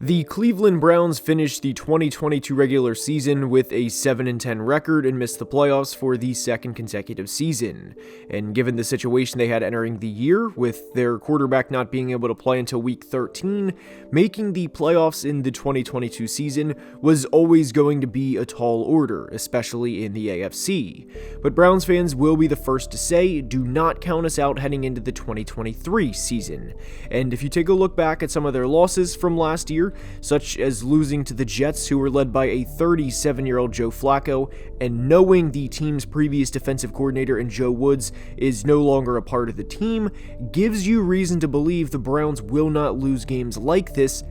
The Cleveland Browns finished the 2022 regular season with a 7-10 record and missed the playoffs for the second consecutive season. And given the situation they had entering the year, with their quarterback not being able to play until week 13, making the playoffs in the 2022 season was always going to be a tall order, especially in the AFC. But Browns fans will be the first to say, do not count us out heading into the 2023 season. And if you take a look back at some of their losses from last year, such as losing to the Jets, who were led by a 37-year-old Joe Flacco, and knowing the team's previous defensive coordinator in Joe Woods is no longer a part of the team, gives you reason to believe the Browns will not lose games like this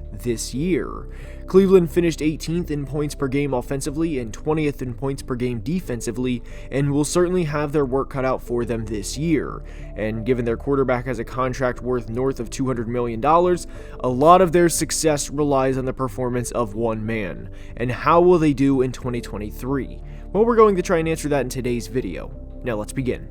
year. Cleveland finished 18th in points per game offensively and 20th in points per game defensively, and will certainly have their work cut out for them this year. And given their quarterback has a contract worth north of $200 million, a lot of their success relies on the performance of one man. And how will they do in 2023? Well, we're going to try and answer that in today's video. Now let's begin.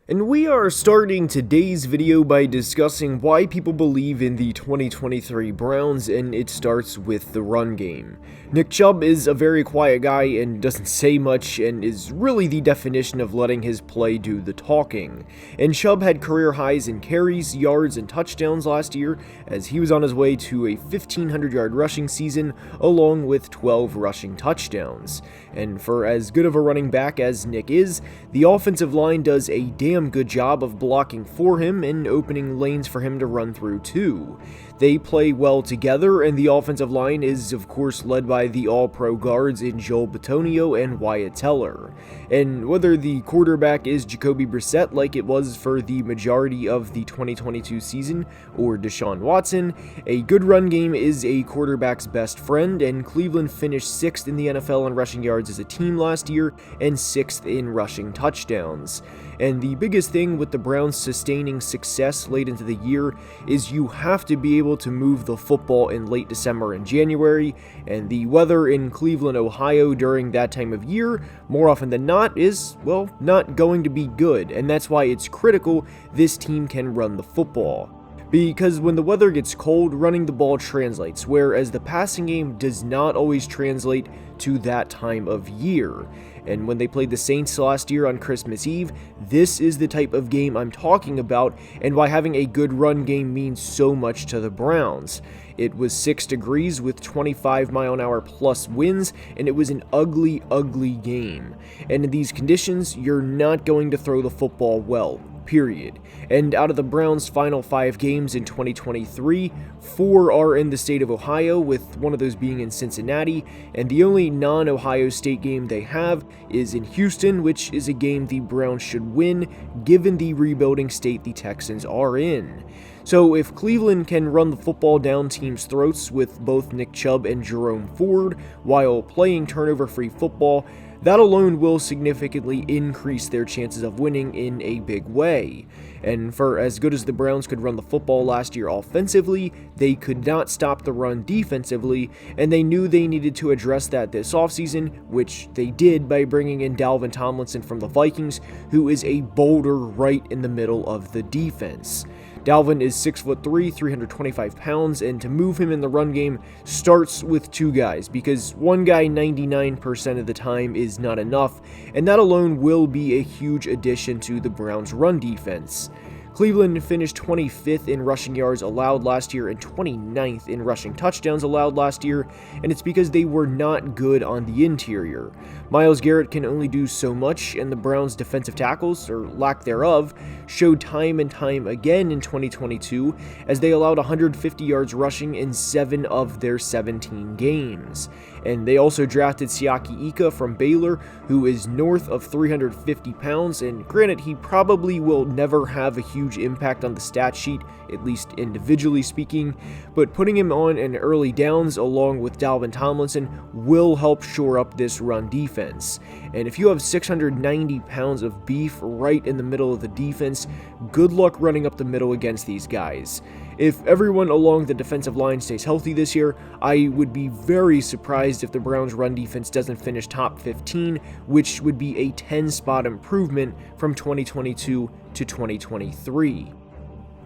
And we are starting today's video by discussing why people believe in the 2023 Browns, and it starts with the run game. Nick Chubb is a very quiet guy and doesn't say much, and is really the definition of letting his play do the talking. And Chubb had career highs in carries, yards, and touchdowns last year, as he was on his way to a 1,500-yard rushing season, along with 12 rushing touchdowns. And for as good of a running back as Nick is, the offensive line does a damn good job of blocking for him and opening lanes for him to run through too. They play well together, and the offensive line is of course led by the all-pro guards in Joel Bitonio and Wyatt Teller. And whether the quarterback is Jacoby Brissett like it was for the majority of the 2022 season, or Deshaun Watson, a good run game is a quarterback's best friend, and Cleveland finished 6th in the NFL in rushing yards as a team last year, and 6th in rushing touchdowns. And the biggest thing with the Browns sustaining success late into the year is you have to be able to move the football in late December and January, and the weather in Cleveland, Ohio during that time of year, more often than not, is, well, not going to be good, and that's why it's critical this team can run the football. Because when the weather gets cold, running the ball translates, whereas the passing game does not always translate to that time of year. And when they played the Saints last year on Christmas Eve, this is the type of game I'm talking about, and why having a good run game means so much to the Browns. It was 6 degrees with 25-mile-an-hour plus winds, and it was an ugly, ugly game. And in these conditions, you're not going to throw the football well. Period. And out of the Browns' final 5 games in 2023, 4 are in the state of Ohio, with one of those being in Cincinnati, and the only non-Ohio State game they have is in Houston, which is a game the Browns should win, given the rebuilding state the Texans are in. So if Cleveland can run the football down teams' throats with both Nick Chubb and Jerome Ford while playing turnover-free football, that alone will significantly increase their chances of winning in a big way. And for as good as the Browns could run the football last year offensively, they could not stop the run defensively, and they knew they needed to address that this offseason, which they did by bringing in Dalvin Tomlinson from the Vikings, who is a boulder right in the middle of the defense. Dalvin is 6'3", 325 pounds, and to move him in the run game starts with 2 guys, because one guy 99% of the time is not enough, and that alone will be a huge addition to the Browns' run defense. Cleveland finished 25th in rushing yards allowed last year and 29th in rushing touchdowns allowed last year, and it's because they were not good on the interior. Myles Garrett can only do so much, and the Browns' defensive tackles, or lack thereof, showed time and time again in 2022 as they allowed 150 yards rushing in 7 of their 17 games. And they also drafted Siaki Ika from Baylor, who is north of 350 pounds, and granted, he probably will never have a huge impact on the stat sheet, at least individually speaking, but putting him on in early downs along with Dalvin Tomlinson will help shore up this run defense. And if you have 690 pounds of beef right in the middle of the defense, good luck running up the middle against these guys. If everyone along the defensive line stays healthy this year, I would be very surprised surprised if the Browns' run defense doesn't finish top 15, which would be a 10-spot improvement from 2022 to 2023.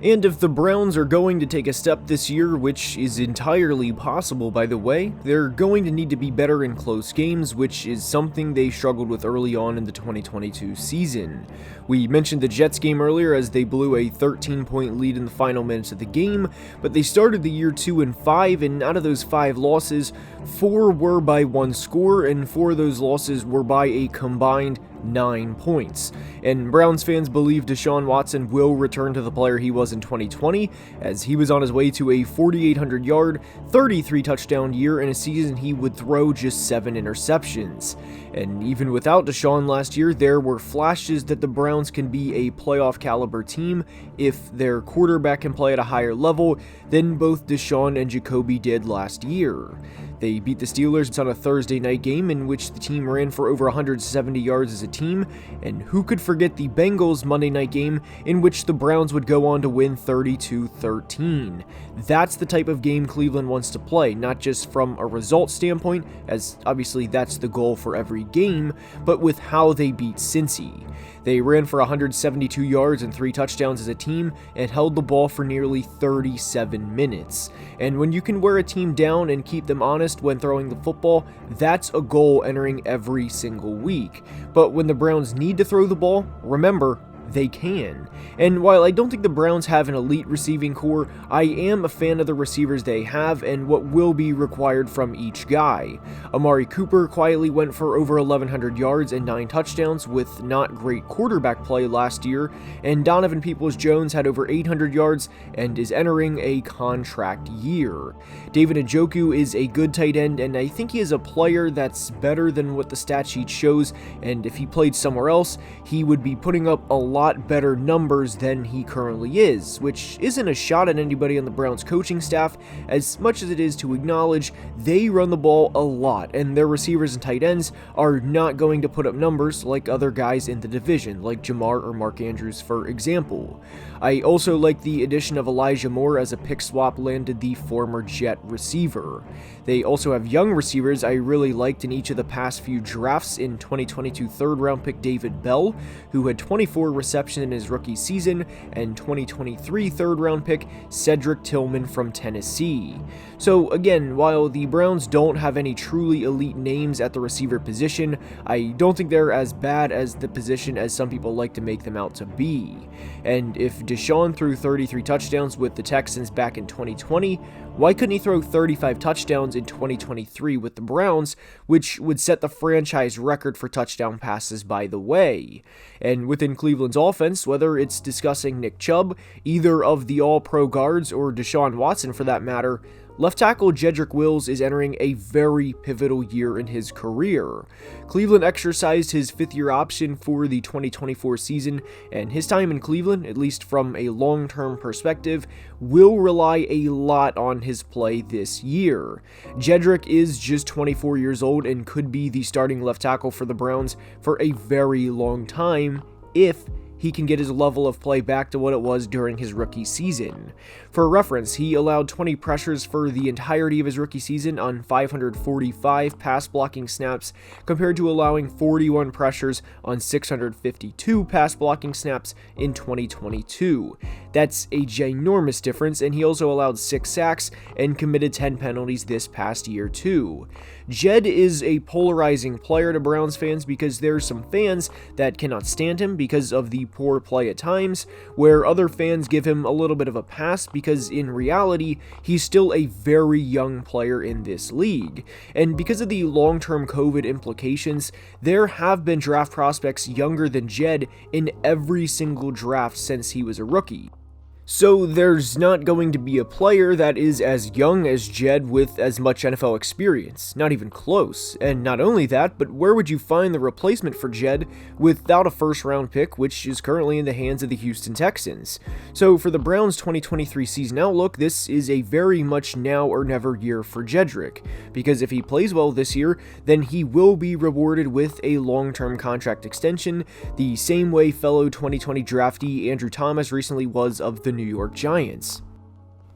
And if the Browns are going to take a step this year, which is entirely possible by the way, they're going to need to be better in close games, which is something they struggled with early on in the 2022 season. We mentioned the Jets game earlier as they blew a 13-point lead in the final minutes of the game, but they started the year 2-5, and out of those 5 losses, 4 were by 1 score, and 4 of those losses were by a combined 9 points. And Browns fans believe Deshaun Watson will return to the player he was in 2020, as he was on his way to a 4,800-yard, 33-touchdown year in a season he would throw just 7 interceptions. And even without Deshaun last year, there were flashes that the Browns can be a playoff-caliber team if their quarterback can play at a higher level than both Deshaun and Jacoby did last year. They beat the Steelers on a Thursday night game in which the team ran for over 170 yards as a team, and who could forget the Bengals Monday night game in which the Browns would go on to win 32-13. That's the type of game Cleveland wants to play, not just from a result standpoint, as obviously that's the goal for every game, but with how they beat Cincy. They ran for 172 yards and 3 touchdowns as a team and held the ball for nearly 37 minutes. And when you can wear a team down and keep them honest when throwing the football, that's a goal entering every single week. But when the Browns need to throw the ball, remember, they can. And while I don't think the Browns have an elite receiving core, I am a fan of the receivers they have and what will be required from each guy. Amari Cooper quietly went for over 1,100 yards and 9 touchdowns with not great quarterback play last year, and Donovan Peoples-Jones had over 800 yards and is entering a contract year. David Njoku is a good tight end, and I think he is a player that's better than what the stat sheet shows, and if he played somewhere else, he would be putting up a lot better numbers than he currently is, which isn't a shot at anybody on the Browns coaching staff as much as it is to acknowledge they run the ball a lot, and their receivers and tight ends are not going to put up numbers like other guys in the division, like Jamar or Mark Andrews for example. I also like the addition of Elijah Moore as a pick swap landed the former Jet receiver. They also have young receivers I really liked in each of the past few drafts. In 2022 third-round pick David Bell, who had 24 receptions in his rookie season, and 2023 third-round pick Cedric Tillman from Tennessee. So again, while the Browns don't have any truly elite names at the receiver position, I don't think they're as bad as the position as some people like to make them out to be. And if Deshaun threw 33 touchdowns with the Texans back in 2020, why couldn't he throw 35 touchdowns in 2023 with the Browns, which would set the franchise record for touchdown passes, by the way? And within Cleveland's offense, whether it's discussing Nick Chubb, either of the all-pro guards, or Deshaun Watson for that matter, left tackle Jedrick Wills is entering a very pivotal year in his career. Cleveland exercised his 5th-year option for the 2024 season, and his time in Cleveland, at least from a long-term perspective, will rely a lot on his play this year. Jedrick is just 24 years old and could be the starting left tackle for the Browns for a very long time if he can get his level of play back to what it was during his rookie season. For reference, he allowed 20 pressures for the entirety of his rookie season on 545 pass blocking snaps, compared to allowing 41 pressures on 652 pass blocking snaps in 2022. That's a ginormous difference, and he also allowed 6 sacks and committed 10 penalties this past year too. Jed is a polarizing player to Browns fans because there are some fans that cannot stand him because of the poor play at times, where other fans give him a little bit of a pass because in reality, he's still a very young player in this league. And because of the long-term COVID implications, there have been draft prospects younger than Jed in every single draft since he was a rookie. So there's not going to be a player that is as young as Jed with as much NFL experience, not even close. And not only that, but where would you find the replacement for Jed without a first-round pick, which is currently in the hands of the Houston Texans? So for the Browns' 2023 season outlook, this is a very much now or never year for Jedrick, because if he plays well this year, then he will be rewarded with a long-term contract extension, the same way fellow 2020 draftee Andrew Thomas recently was of the New York Giants.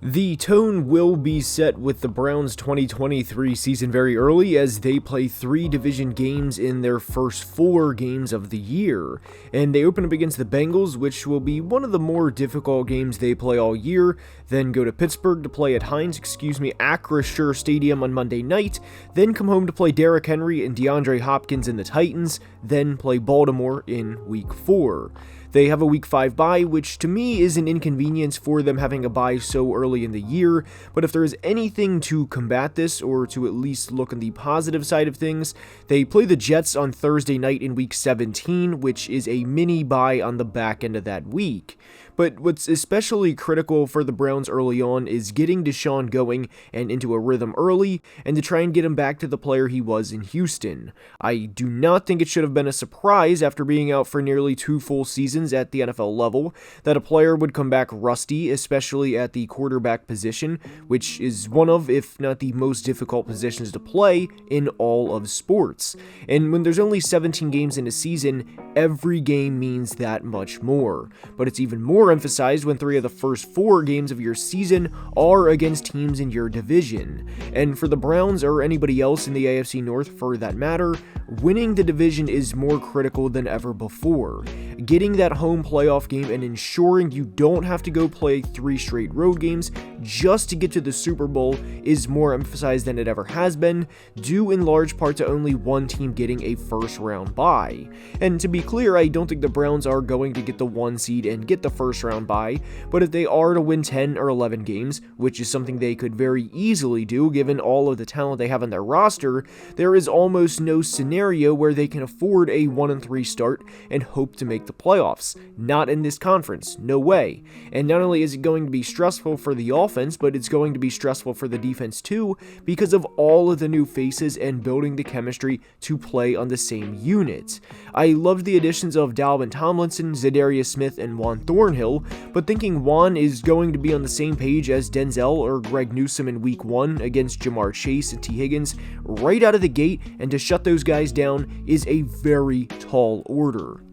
The tone will be set with the Browns' 2023 season very early as they play 3 division games in their first 4 games of the year, and they open up against the Bengals, which will be one of the more difficult games they play all year, then go to Pittsburgh to play at Acrisure Stadium on Monday night, then come home to play Derrick Henry and DeAndre Hopkins and the Titans, then play Baltimore in Week 4. They have a Week 5 bye, which to me is an inconvenience for them having a bye so early in the year, but if there is anything to combat this, or to at least look on the positive side of things, they play the Jets on Thursday night in Week 17, which is a mini bye on the back end of that week. But what's especially critical for the Browns early on is getting Deshaun going and into a rhythm early, and to try and get him back to the player he was in Houston. I do not think it should have been a surprise after being out for nearly 2 full seasons at the NFL level that a player would come back rusty, especially at the quarterback position, which is one of, if not the most difficult positions to play in all of sports. And when there's only 17 games in a season, every game means that much more. But it's even more emphasized when 3 of the first 4 games of your season are against teams in your division. And for the Browns, or anybody else in the AFC North for that matter, winning the division is more critical than ever before. Getting that home playoff game and ensuring you don't have to go play 3 straight road games just to get to the Super Bowl is more emphasized than it ever has been, due in large part to only one team getting a first round bye. And to be clear, I don't think the Browns are going to get the 1 seed and get the first round bye, but if they are to win 10 or 11 games, which is something they could very easily do given all of the talent they have on their roster, there is almost no scenario where they can afford a 1-3 start and hope to make the playoffs. Not in this conference, no way. And not only is it going to be stressful for the offense, but it's going to be stressful for the defense too, because of all of the new faces and building the chemistry to play on the same unit. I loved the additions of Dalvin Tomlinson, Za'Darius Smith, and Juan Thornhill, but thinking Juan is going to be on the same page as Denzel or Greg Newsome in Week 1 against Jamar Chase and T. Higgins right out of the gate and to shut those guys down is a very tall order.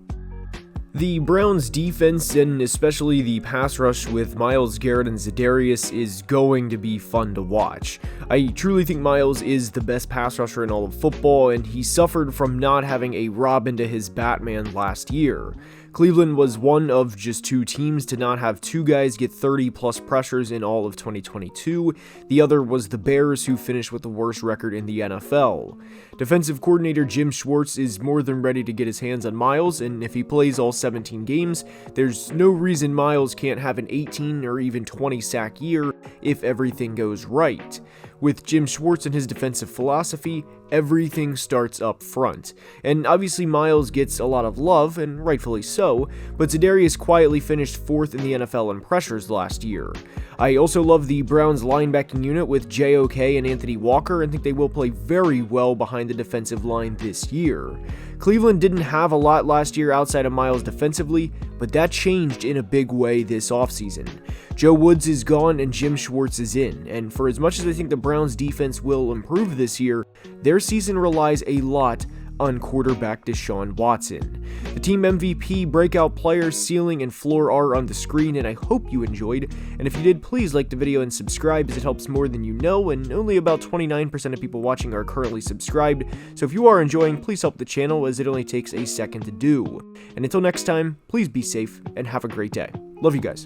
The Browns' defense, and especially the pass rush with Myles Garrett and Za'Darius, is going to be fun to watch. I truly think Myles is the best pass rusher in all of football, and he suffered from not having a Robin to his Batman last year. Cleveland was one of just 2 teams to not have 2 guys get 30-plus pressures in all of 2022. The other was the Bears, who finished with the worst record in the NFL. Defensive coordinator Jim Schwartz is more than ready to get his hands on Myles, and if he plays all 17 games, there's no reason Myles can't have an 18 or even 20 sack year if everything goes right. With Jim Schwartz and his defensive philosophy, everything starts up front. And obviously Myles gets a lot of love, and rightfully so, but Za'Darius quietly finished 4th in the NFL in pressures last year. I also love the Browns linebacking unit with JOK and Anthony Walker, and think they will play very well behind the defensive line this year. Cleveland didn't have a lot last year outside of Myles defensively, but that changed in a big way this offseason. Joe Woods is gone and Jim Schwartz is in, and for as much as I think the Browns defense will improve this year, their season relies a lot on quarterback Deshaun Watson. The team MVP, breakout players, ceiling, and floor are on the screen, and I hope you enjoyed. And if you did, please like the video and subscribe, as it helps more than you know, and only about 29% of people watching are currently subscribed. So if you are enjoying, please help the channel, as it only takes a second to do. And until next time, please be safe and have a great day. Love you guys.